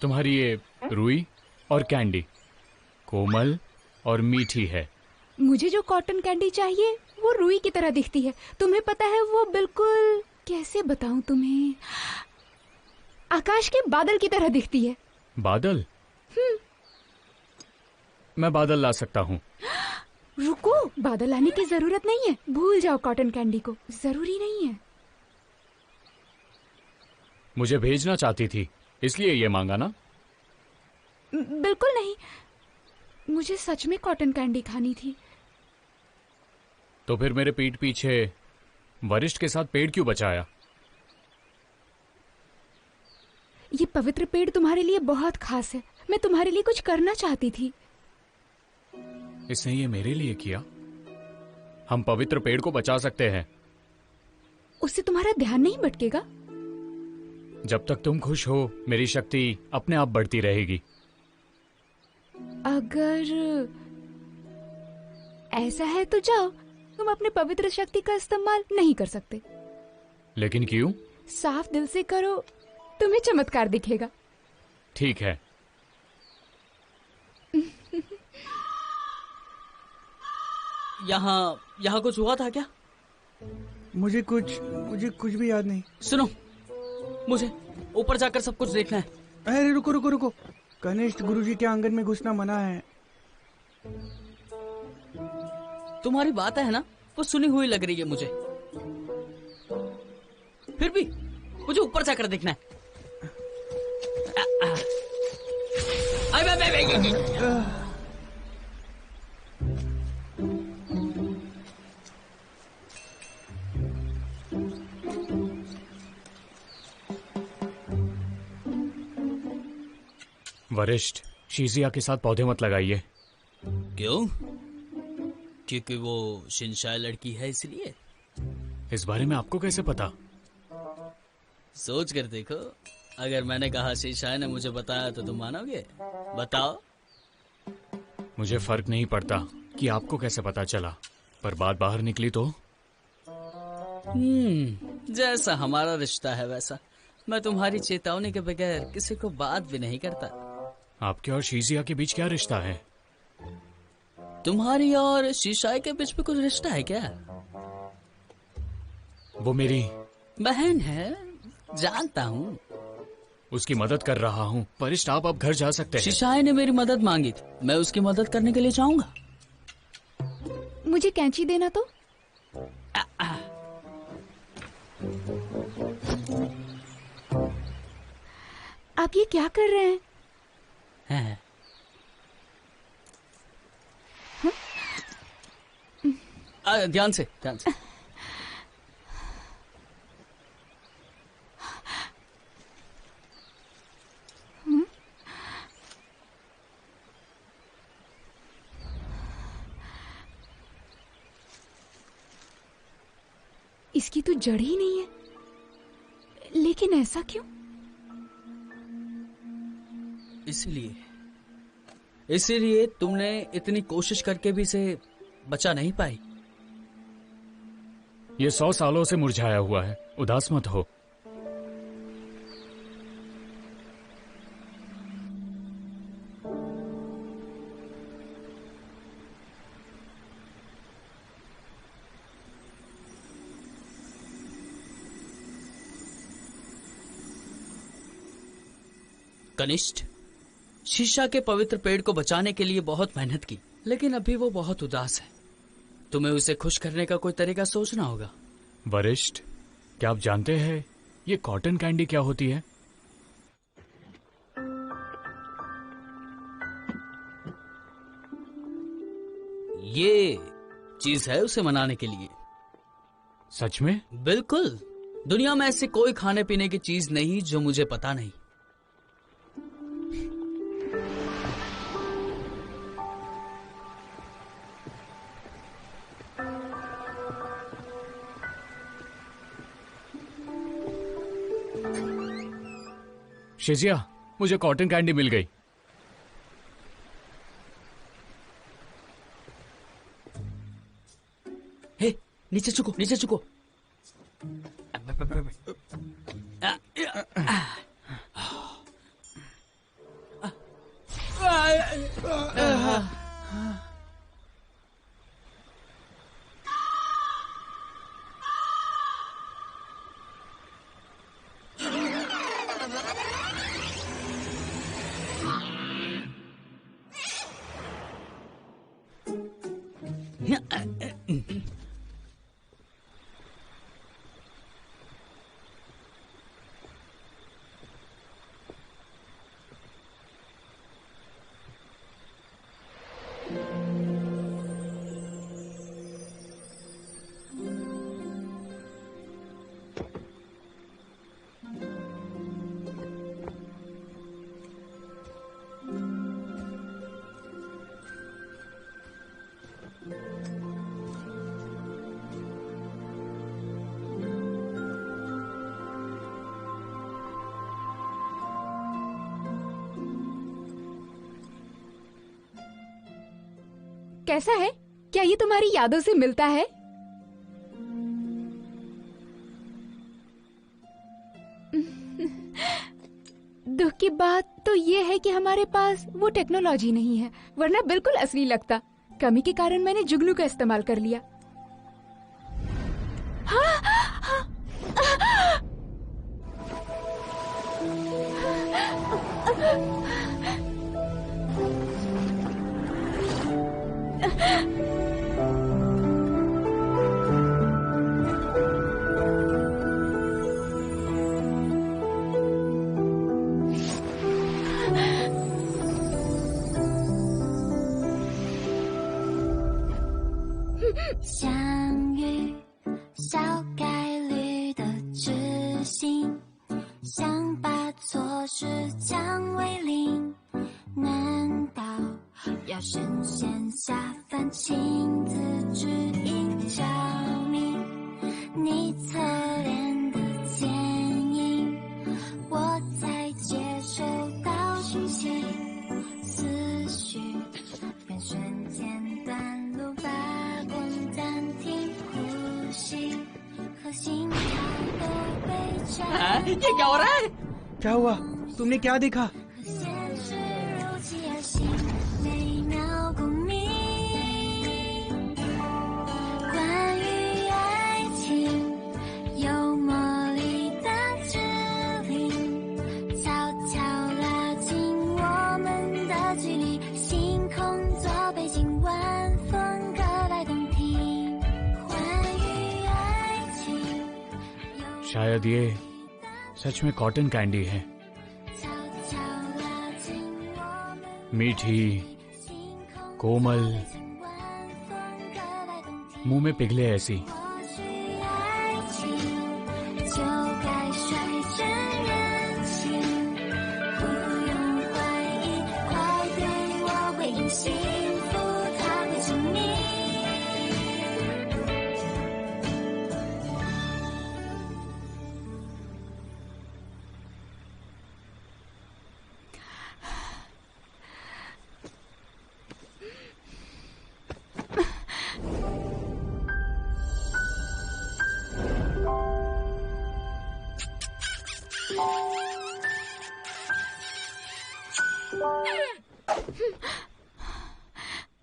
तुम्हारी ये रुई और कैंडी कोमल और मीठी है। मुझे जो कॉटन कैंडी चाहिए वो रुई की तरह दिखती है। तुम्हें पता है वो बिल्कुल, कैसे बताऊं तुम्हें, आकाश के बादल की तरह दिखती है। बादल? मैं बादल ला सकता हूँ। रुको, बादल लाने की जरूरत नहीं है। भूल जाओ कॉटन कैंडी को, जरूरी नहीं है। मुझे भेजना चाहती थी इसलिए ये मांगा ना? बिल्कुल नहीं, मुझे सच में कॉटन कैंडी खानी थी। तो फिर मेरे पीठ पीछे वरिष्ठ के साथ पेड़ क्यों बचाया? ये पवित्र पेड़ तुम्हारे लिए बहुत खास है। मैं तुम्हारे लिए कुछ करना चाहती थी। इसने ये मेरे लिए किया? हम पवित्र पेड़ को बचा सकते हैं। उससे तुम्हारा ध्यान नहीं भटकेगा? जब तक तुम खुश हो मेरी शक्ति अपने आप बढ़ती रहेगी। अगर ऐसा है तो जाओ, तुम अपने पवित्र शक्ति का इस्तेमाल नहीं कर सकते। लेकिन क्यों? साफ दिल से करो, तुम्हें चमत्कार दिखेगा। ठीक है। यहाँ कुछ हुआ था क्या? मुझे कुछ भी याद नहीं। सुनो, मुझे ऊपर जाकर सब कुछ देखना है। अरे रुको रुको रुको, कनिष्ठ गुरुजी के आंगन में घुसना मना है। तुम्हारी बात है ना, वो सुनी हुई लग रही है मुझे। फिर भी मुझे ऊपर जाकर देखना है। वरिष्ठ, शीजिया के साथ पौधे मत लगाइए। क्यों? क्योंकि वो शिनशाई लड़की है इसलिए? इस बारे में आपको कैसे पता? सोच कर देखो, अगर मैंने कहा शिनशाई ने मुझे बताया तो तुम मानोगे? बताओ। मुझे फर्क नहीं पड़ता कि आपको कैसे पता चला, पर बात बाहर निकली तो? जैसा हमारा रिश्ता है वैसा मैं तुम्हारी चेतावनी के बगैर किसी को बात भी नहीं करता। आपके और शीजिया के बीच क्या रिश्ता है? तुम्हारी और शीशाई के बीच में कुछ रिश्ता है क्या? वो मेरी बहन है, जानता हूँ। उसकी मदद कर रहा हूँ। वरिष्ठ, आप अब घर जा सकते हैं। शीशाई ने मेरी मदद मांगी थी, मैं उसकी मदद करने के लिए चाहूंगा। मुझे कैंची देना तो। आप ये क्या कर रहे हैं? ध्यान से, ध्यान से। इसकी तो जड़ ही नहीं है, लेकिन ऐसा क्यों? इसीलिए तुमने इतनी कोशिश करके भी इसे बचा नहीं पाई। ये 100 सालों से मुरझाया हुआ है, उदास मत हो। कनिष्ठ, शीशा के पवित्र पेड़ को बचाने के लिए बहुत मेहनत की, लेकिन अभी वो बहुत उदास है। तुम्हें उसे खुश करने का कोई तरीका सोचना होगा। वरिष्ठ, क्या आप जानते हैं ये कॉटन कैंडी क्या होती है? ये चीज है उसे मनाने के लिए। सच में? बिल्कुल। दुनिया में ऐसी कोई खाने पीने की चीज नहीं जो मुझे पता नहीं। शिजिया, मुझे कॉटन कैंडी मिल गई। हे, नीचे झुको, नीचे झुको। कैसा है? क्या ये तुम्हारी यादों से मिलता है? दुख की बात तो ये है कि हमारे पास वो टेक्नोलॉजी नहीं है, वरना बिल्कुल असली लगता। कमी के कारण मैंने जुगनू का इस्तेमाल कर लिया।相遇，小概率的执行，想把错事降为零，难道要神仙下凡亲自指引教你？你侧脸的剪影，我才接收到讯息，思绪便瞬间断路发光暂停呼吸，和心跳都被占。 ये क्या हो रहा है? क्या हुआ? तुमने क्या देखा? 和现实如期而行，每秒共鸣。关于爱情，有魔力的指令，悄悄拉近我们的距离，星空做背景，晚风格外动听。关于爱情，有 शायद ये सच में कॉटन कैंडी है। 悄悄拉近我们。 मीठी, कोमल, मुंह में पिघले ऐसी। 或许爱情就该率真任性，不用怀疑，快对我回应，幸福它会证明。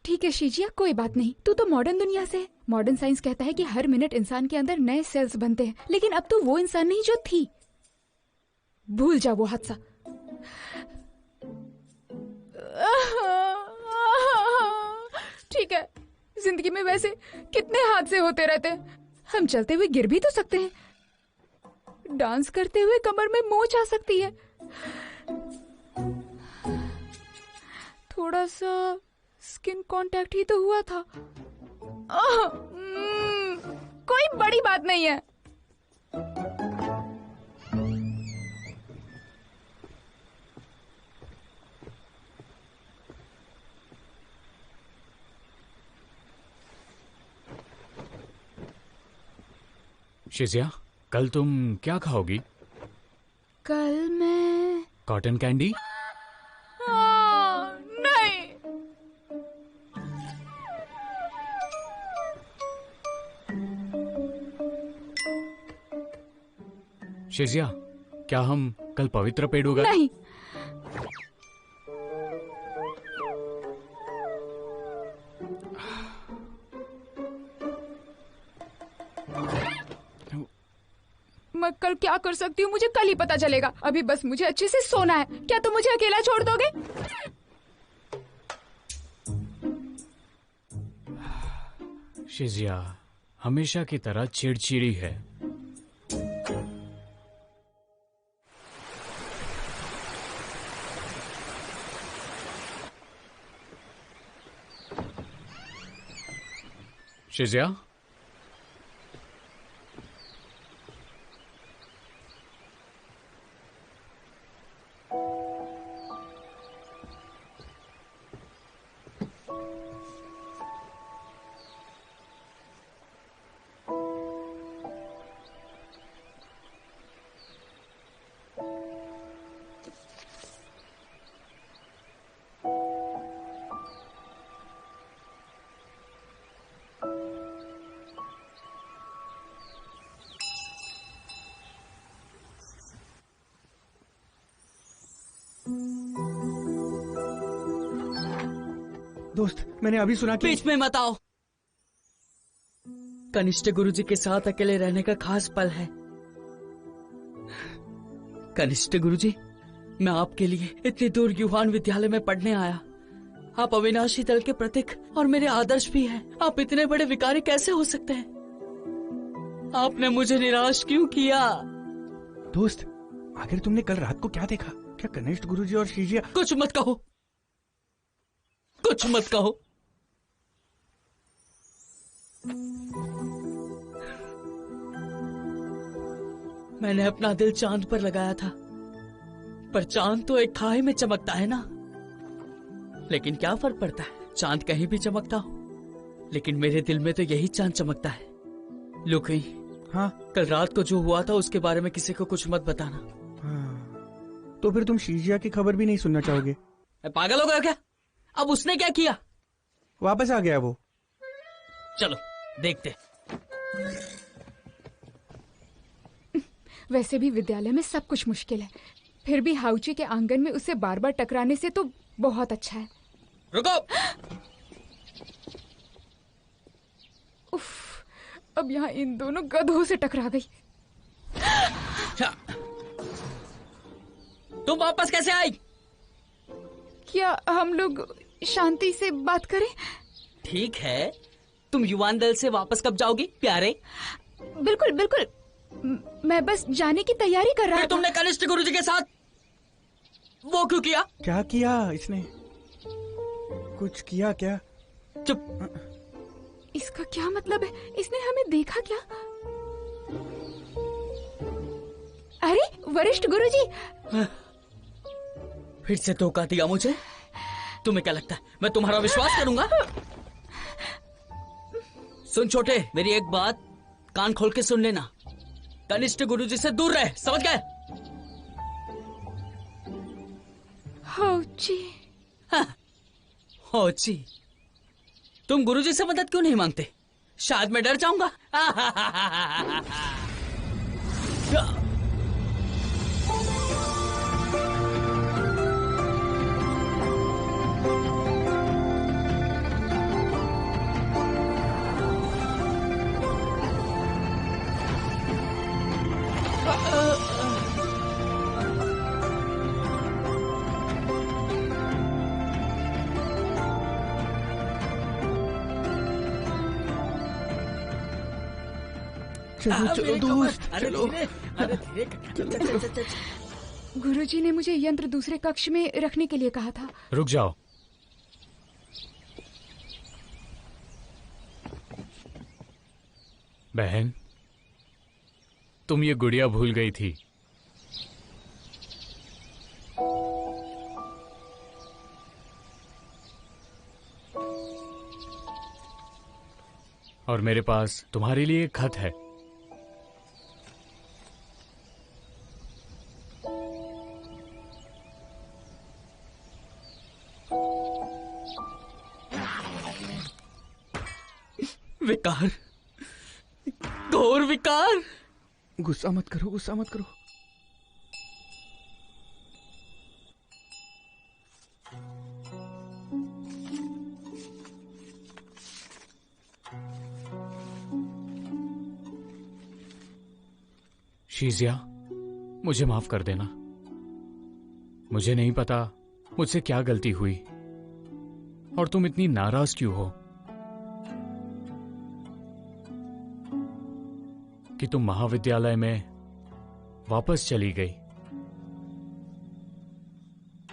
ठीक है शीजिया, कोई बात नहीं। तू तो मॉडर्न दुनिया से है। मॉडर्न साइंस कहता है कि हर मिनट इंसान के अंदर नए सेल्स बनते हैं, लेकिन अब तू वो इंसान नहीं जो थी। भूल जा वो हादसा। ठीक है, जिंदगी में वैसे कितने हादसे होते रहते हैं। हम चलते हुए गिर भी तो सकते हैं, डांस करते हुए कमर में मोच आ सकती है, थोड़ा सा स्किन कांटेक्ट ही तो हुआ था। कोई बड़ी बात नहीं है। शिजिया, कल तुम क्या खाओगी? कल मैं कॉटन कैंडी? नहीं। शिजिया, क्या हम कल पवित्र पेड़ उगाएं? नहीं। मैं कल क्या कर सकती हूँ मुझे कल ही पता चलेगा। अभी बस मुझे अच्छे से सोना है। क्या तुम मुझे अकेला छोड़ दोगे? शिजिया हमेशा की तरह चिड़चिड़ी है। शिजिया, दोस्त, मैंने अभी सुना कि बीच में मत आओ। कनिष्ठ गुरुजी के साथ अकेले रहने का खास पल है। कनिष्ठ गुरुजी, मैं आपके लिए इतनी दूर युवान विद्यालय में पढ़ने आया। आप अविनाशी दल के प्रतीक और मेरे आदर्श भी हैं। आप इतने बड़े विकारी कैसे हो सकते हैं? आपने मुझे निराश क्यों किया? दोस्त, आखिर तुमने कल रात को क्या देखा? क्या कनिष्ठ गुरुजी और शिजिया? कुछ मत कहो, कुछ मत कहो। मैंने अपना दिल चांद पर लगाया था, पर चांद तो एक खाई में चमकता है ना। लेकिन क्या फर्क पड़ता है, चांद कहीं भी चमकता हो। लेकिन मेरे दिल में तो यही चांद चमकता है। लुकी, हाँ कल रात को जो हुआ था उसके बारे में किसी को कुछ मत बताना। हाँ, तो फिर तुम शिजिया की खबर भी नहीं सुनना चाहोगे? पागल हो गया क्या? अब उसने क्या किया? वापस आ गया वो। चलो देखते। वैसे भी विद्यालय में सब कुछ मुश्किल है, फिर भी हाउची के आंगन में उसे बार बार टकराने से तो बहुत अच्छा है। रुको। उफ, अब यहाँ इन दोनों गधों से टकरा गई। तुम वापस कैसे आई? क्या हम लोग शांति से बात करें? ठीक है, तुम युवान दल से वापस कब जाओगी प्यारे? बिल्कुल बिल्कुल, मैं बस जाने की तैयारी कर रहा फिर था। तुमने कनिष्ठ गुरुजी के साथ वो क्यों किया? क्या किया इसने? कुछ किया क्या? चुप। इसका क्या मतलब है? इसने हमें देखा क्या? अरे वरिष्ठ गुरुजी! फिर से धोखा दिया मुझे? तुम्हें क्या लगता है मैं तुम्हारा विश्वास करूंगा? सुन छोटे, मेरी एक बात कान खोल के सुन लेना। कनिष्ठ गुरुजी से दूर रहे, समझ गए? हाउची। हाँ, होची। तुम गुरुजी से मदद क्यों नहीं मांगते? शायद मैं डर जाऊंगा। चलो चलो दोस्त, अरे चलो। धीरे, अरे धीरे। चल। गुरुजी ने मुझे यंत्र दूसरे कक्ष में रखने के लिए कहा था। रुक जाओ। बहन, तुम ये गुड़िया भूल गई थी। और मेरे पास तुम्हारे लिए एक खत है। विकार, घोर विकार। गुस्सा मत करो, गुस्सा मत करो। शीजिया, मुझे माफ कर देना। मुझे नहीं पता मुझसे क्या गलती हुई और तुम इतनी नाराज क्यों हो। कि तुम महाविद्यालय में वापस चली गई।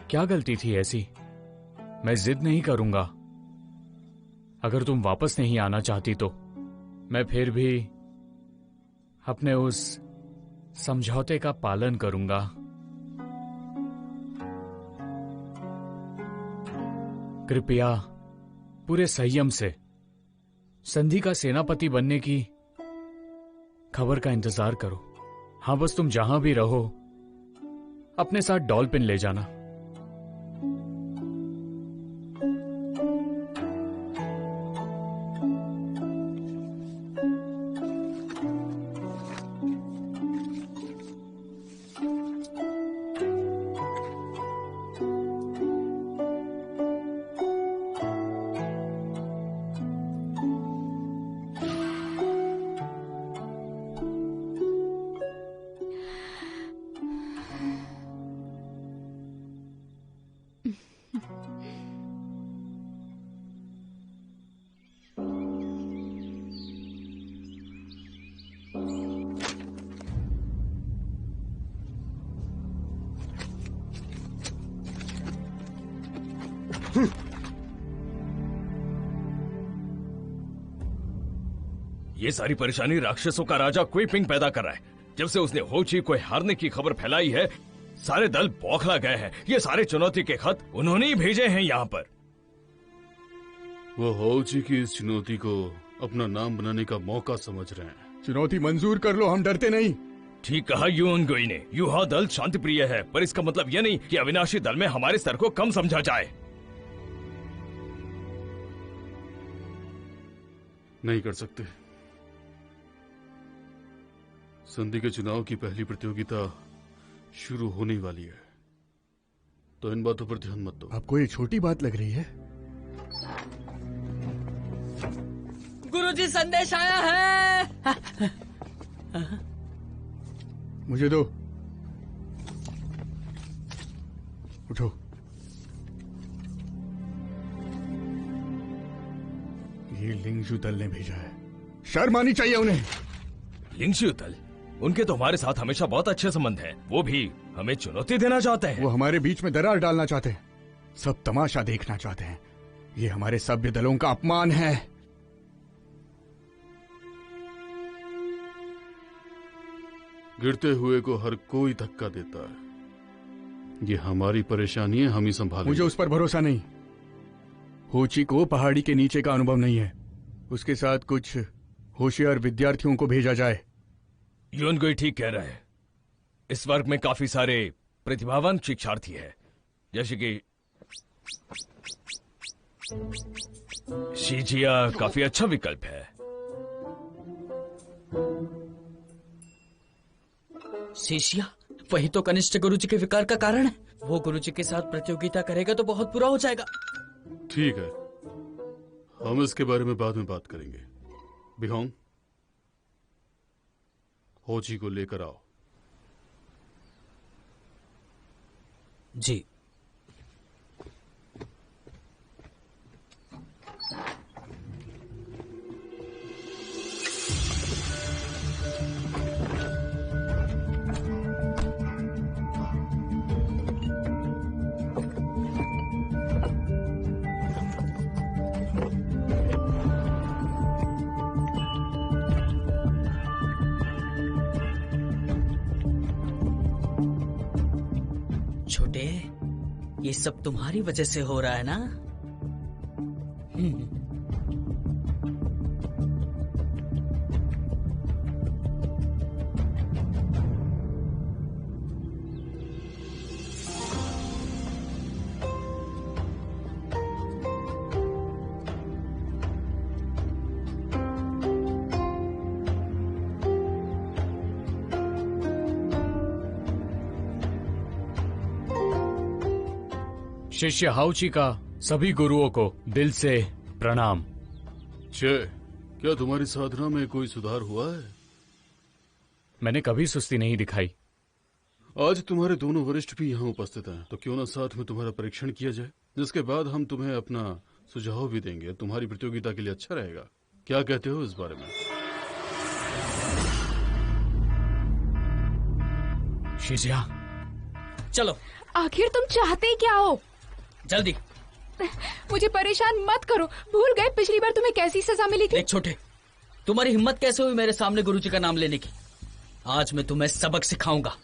क्या गलती थी ऐसी? मैं जिद नहीं करूंगा। अगर तुम वापस नहीं आना चाहती तो मैं फिर भी अपने उस समझौते का पालन करूंगा। कृपया पूरे संयम से संधि का सेनापति बनने की खबर का इंतजार करो। हाँ, बस तुम जहां भी रहो अपने साथ डॉल्फिन ले जाना। ये सारी परेशानी राक्षसों का राजा क्विपिंग पैदा कर रहा है। जब से उसने होची को हारने की खबर फैलाई है, सारे दल बौखला गए हैं। ये सारे चुनौती के खत उन्होंने ही भेजे हैं यहाँ पर। वो होची की इस चुनौती को अपना नाम बनाने का मौका समझ रहे हैं। चुनौती मंजूर कर लो, हम डरते नहीं। ठीक कहा युनगुई ने। युहा दल शांति प्रिय है, पर इसका मतलब यह नहीं कि अविनाशी दल में हमारे स्तर को कम समझा जाए। नहीं कर सकते। संधि के चुनाव की पहली प्रतियोगिता शुरू होने वाली है, तो इन बातों पर ध्यान मत दो। आपको ये छोटी बात लग रही है? गुरुजी, संदेश आया है। मुझे दो। उठो। ये लिंगजू दल ने भेजा है। शर्म आनी चाहिए उन्हें। लिंगजू दल? उनके तो हमारे साथ हमेशा बहुत अच्छे संबंध हैं। वो भी हमें चुनौती देना चाहते हैं। वो हमारे बीच में दरार डालना चाहते हैं। सब तमाशा देखना चाहते हैं। ये हमारे सभ्य दलों का अपमान है। गिरते हुए को हर कोई धक्का देता है। ये हमारी परेशानी है, हम ही संभालेंगे। मुझे उस पर भरोसा नहीं। होची को पहाड़ी के नीचे का अनुभव नहीं है। उसके साथ कुछ होशियार विद्यार्थियों को भेजा जाए। युनगुई ठीक कह रहा है। इस वर्ग में काफी सारे प्रतिभावान शिक्षार्थी हैं, जैसे कि शीजिया काफी अच्छा विकल्प है। शिष्या, वही तो कनिष्ठ गुरुजी के विकार का कारण है। वो गुरुजी के साथ प्रतियोगिता करेगा तो बहुत बुरा हो जाएगा। ठीक है, हम इसके बारे में बाद में बात करेंगे। बिहोंग, होची को लेकर आओ। जी। छोटे, ये सब तुम्हारी वजह से हो रहा है ना? शिष्य हाउची का सभी गुरुओं को दिल से प्रणाम। क्या तुम्हारी साधना में कोई सुधार हुआ है? मैंने कभी सुस्ती नहीं दिखाई। आज तुम्हारे दोनों वरिष्ठ भी यहाँ उपस्थित हैं, तो क्यों ना साथ में तुम्हारा परीक्षण किया जाए, जिसके बाद हम तुम्हें अपना सुझाव भी देंगे। तुम्हारी प्रतियोगिता के लिए अच्छा रहेगा। क्या कहते हो इस बारे में? शिजिया, चलो आखिर तुम चाहते क्या हो? जल्दी। मुझे परेशान मत करो। भूल गए पिछली बार तुम्हें कैसी सजा मिली थी? देख छोटे, तुम्हारी हिम्मत कैसे हुई मेरे सामने गुरुजी का नाम लेने की? आज मैं तुम्हें सबक सिखाऊंगा।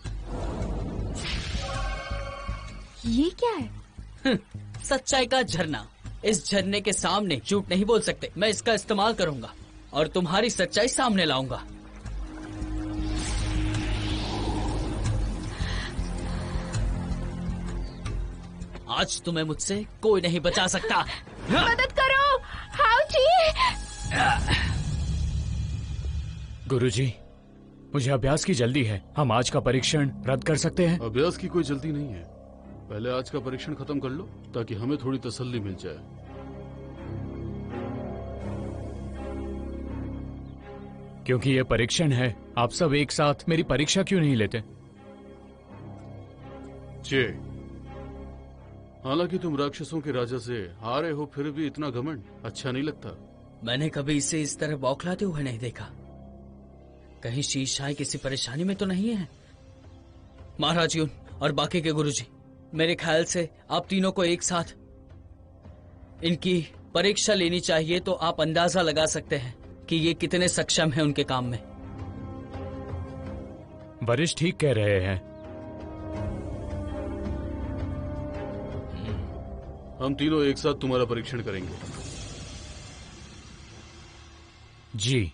ये क्या है? सच्चाई का झरना। इस झरने के सामने झूठ नहीं बोल सकते। मैं इसका इस्तेमाल करूंगा और तुम्हारी सच्चाई सामने लाऊंगा। आज तुम्हें मुझसे कोई नहीं बचा सकता। मदद करो हाउची। गुरुजी, मुझे अभ्यास की जल्दी है। हम आज का परीक्षण रद्द कर सकते हैं? अभ्यास की कोई जल्दी नहीं है। पहले आज का परीक्षण खत्म कर लो ताकि हमें थोड़ी तसल्ली मिल जाए। क्योंकि ये परीक्षण है, आप सब एक साथ मेरी परीक्षा क्यों नहीं लेते? चे, हालांकि तुम राक्षसों के राजा से हारे हो, फिर भी इतना घमंड अच्छा नहीं लगता। मैंने कभी इसे इस तरह बौखलाते हुए नहीं देखा। कहीं शीशाई किसी परेशानी में तो नहीं है? महाराज यून और बाकी के गुरुजी, मेरे ख्याल से आप तीनों को एक साथ इनकी परीक्षा लेनी चाहिए, तो आप अंदाजा लगा सकते हैं कि ये कितने सक्षम हैं उनके काम में। वरिष्ठ ठीक कह रहे हैं। हम तीनों एक साथ तुम्हारा परीक्षण करेंगे। जी।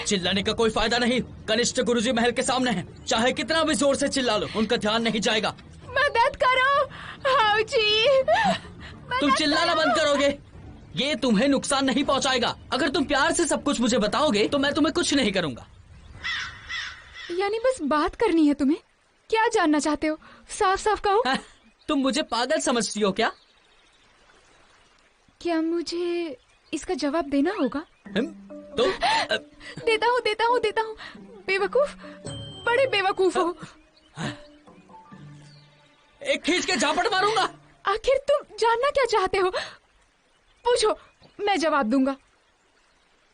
चिल्लाने का कोई फायदा नहीं। कनिष्ठ गुरुजी महल के सामने हैं। चाहे कितना भी जोर से चिल्ला लो, उनका ध्यान नहीं जाएगा। मदद करो हाउजी। तुम चिल्लाना बंद करोगे? ये तुम्हें नुकसान नहीं पहुंचाएगा। अगर तुम प्यार से सब कुछ मुझे बताओगे तो मैं तुम्हें कुछ नहीं करूंगा। यानी बस बात करनी है तुम्हें? क्या जानना चाहते हो? साफ साफ कहो। तुम मुझे पागल समझती हो क्या? क्या मुझे इसका जवाब देना होगा? तो देता हूँ। बेवकूफ, बड़े बेवकूफ हो। एक खींच के झापड़ मारूंगा। आखिर तुम जानना क्या चाहते हो? पूछो, मैं जवाब दूंगा।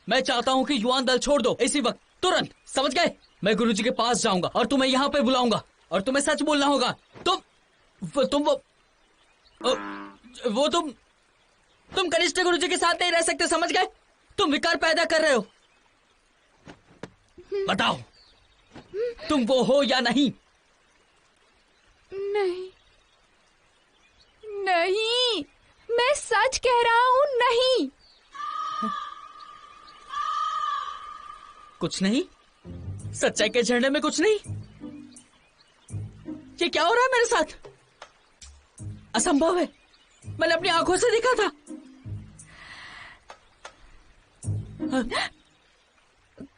मैं चाहता हूँ कि युआन दल छोड़ दो इसी वक्त, तुरंत। समझ गए? मैं गुरुजी के पास जाऊंगा और तुम्हें यहाँ पे बुलाऊंगा और तुम्हें सच बोलना होगा। तुम कनिष्ठ गुरुजी के साथ नहीं रह सकते, समझ गए? तुम विकार पैदा कर रहे हो। बताओ, तुम वो हो या नहीं? नहीं, मैं सच कह रहा हूँ। नहीं। कुछ नहीं? सच्चाई के झरने में कुछ नहीं? ये क्या हो रहा है मेरे साथ? असंभव है। मैंने अपनी आंखों से देखा था।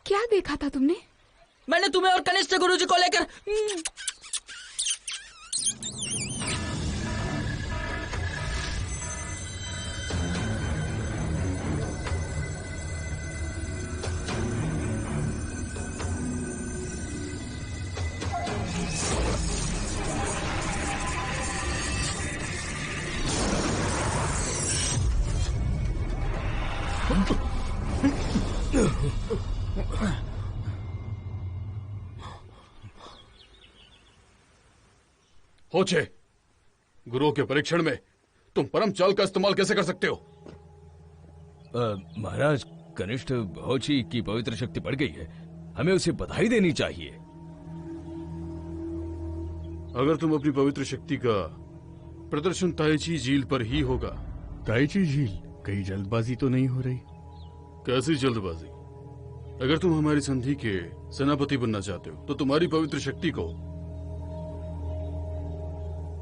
क्या देखा था तुमने? मैंने तुम्हें और कनिष्ठ गुरुजी को लेकर होचे, गुरुओं के परीक्षण में तुम परम चाल का इस्तेमाल कैसे कर सकते हो? महाराज, कनिष्ठ होची की पवित्र शक्ति बढ़ गई है। हमें उसे बधाई देनी चाहिए। अगर तुम अपनी पवित्र शक्ति का प्रदर्शन ताइची झील पर ही होगा। ताइची झील? कहीं जल्दबाजी तो नहीं हो रही? कैसी जल्दबाजी? अगर तुम हमारी संधि के सेनापति बनना चाहते हो तो तुम्हारी पवित्र शक्ति को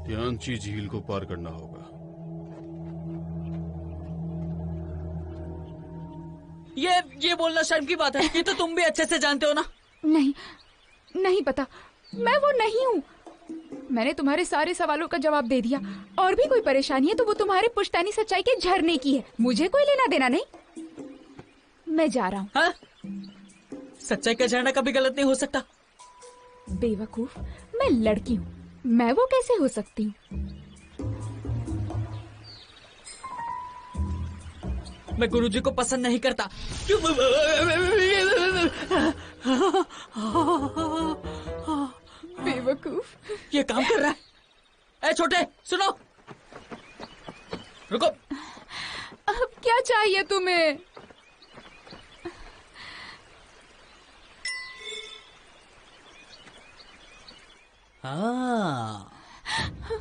त्यांची झील को पार करना होगा। ये बोलना शर्म की बात है। ये तो तुम भी अच्छे से जानते हो ना। नहीं, नहीं पता, मैं वो नहीं हूँ। मैंने तुम्हारे सारे सवालों का जवाब दे दिया। और भी कोई परेशानी है तो वो तुम्हारे पुश्तैनी सच्चाई के झरने की है, मुझे कोई लेना देना नहीं। मैं जा रहा हूँ। हाँ? सच्चाई का झरना कभी गलत नहीं हो सकता। बेवकूफ, मैं लड़की हूँ, मैं वो कैसे हो सकती हूँ? मैं गुरुजी को पसंद नहीं करता। बेवकूफ। ये काम कर रहा है। ए छोटे, सुनो, रुको। अब क्या चाहिए तुम्हें? हाँ,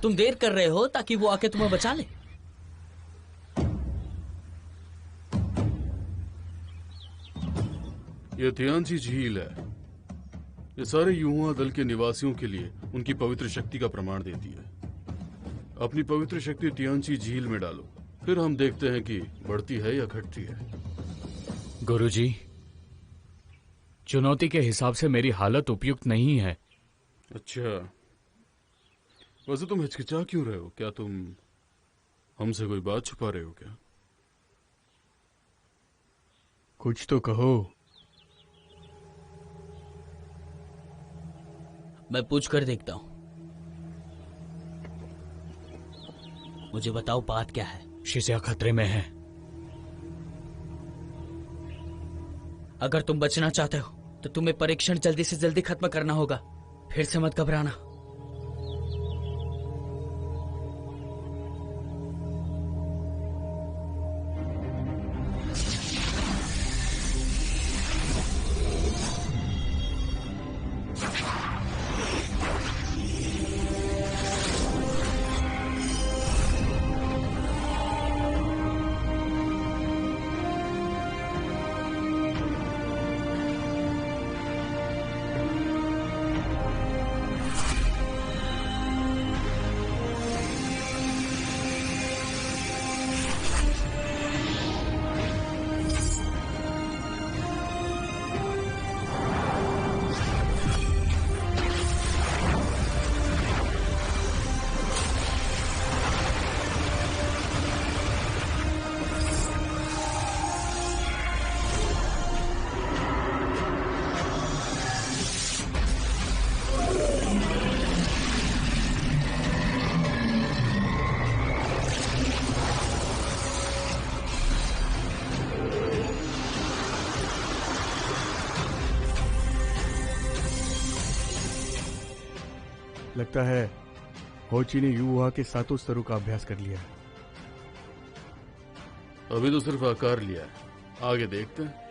तुम देर कर रहे हो ताकि वो आके तुम्हें बचा ले। ये तियानची झील है। ये सारे युवा दल के निवासियों के लिए उनकी पवित्र शक्ति का प्रमाण देती है। अपनी पवित्र शक्ति तियानची झील में डालो, फिर हम देखते हैं कि बढ़ती है या घटती है। गुरुजी, चुनौती के हिसाब से मेरी हालत उपयुक्त नहीं है। अच्छा, वैसे तुम हिचकिचा क्यों रहे हो? क्या तुम हमसे कोई बात छुपा रहे हो क्या? कुछ तो कहो। मैं पूछ कर देखता हूँ। मुझे बताओ, बात क्या है? शिज़िया खतरे में है। अगर तुम बचना चाहते हो तो तुम्हें परीक्षण जल्दी से जल्दी खत्म करना होगा। फिर से मत घबराना। लगता है होची ने युवा के सातों स्तरों का अभ्यास कर लिया है। अभी तो सिर्फ आकार लिया है, आगे देखते हैं।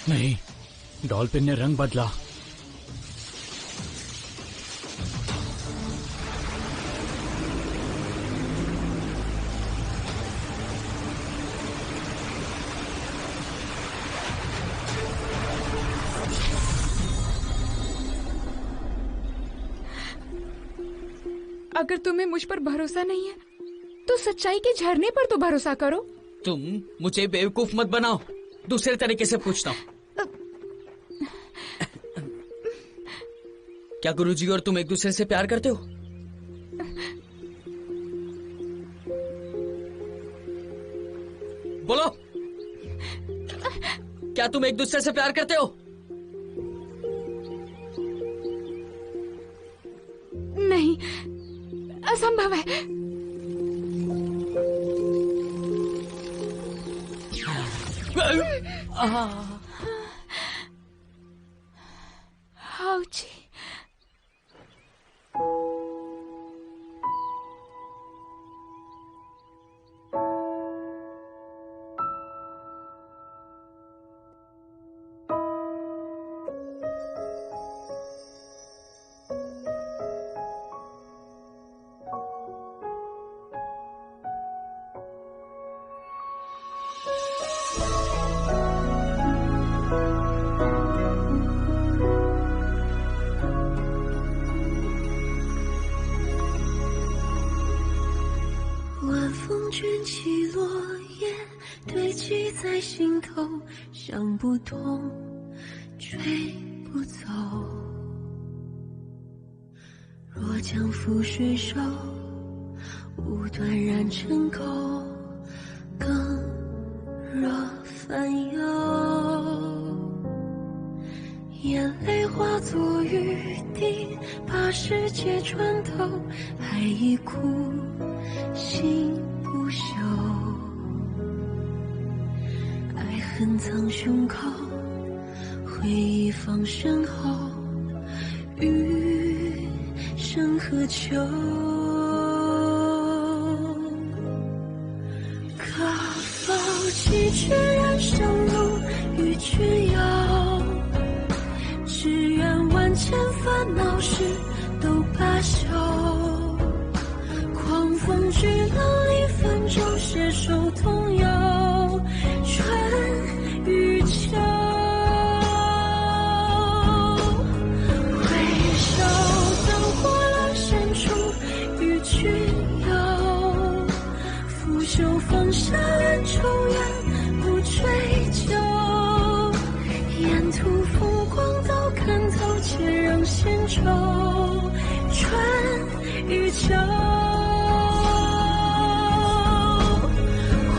नहीं, डॉल्फिन ने रंग बदला। अगर तुम्हें मुझ पर भरोसा नहीं है तो सच्चाई के झरने पर तो भरोसा करो। तुम मुझे बेवकूफ मत बनाओ। दूसरे तरीके से पूछता हूँ, क्या गुरुजी और तुम एक दूसरे से प्यार करते हो? बोलो, क्या तुम एक दूसरे से प्यार करते हो? नहीं, असंभव है। हाउची, 卷起落叶，堆积在心头，想不通，追不走。若将覆水手，无端染成垢，更若烦忧。眼泪化作雨滴，把世界穿透，爱已枯，心不朽。爱恨藏胸口，回忆放身后，余生何求？可否弃却人生路与君游？只愿万千烦恼事都罢休，狂风巨浪里泛舟，携手同游春与秋。回首灯火阑珊处与君游，拂袖放下恩仇怨不追究，沿途风光都看透，且让闲愁春与秋。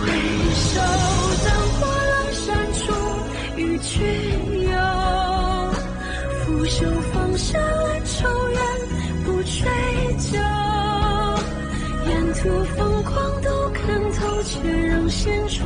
回首灯火阑珊处与君游，拂袖放下恩仇怨不追究，沿途风光都看透，且让闲愁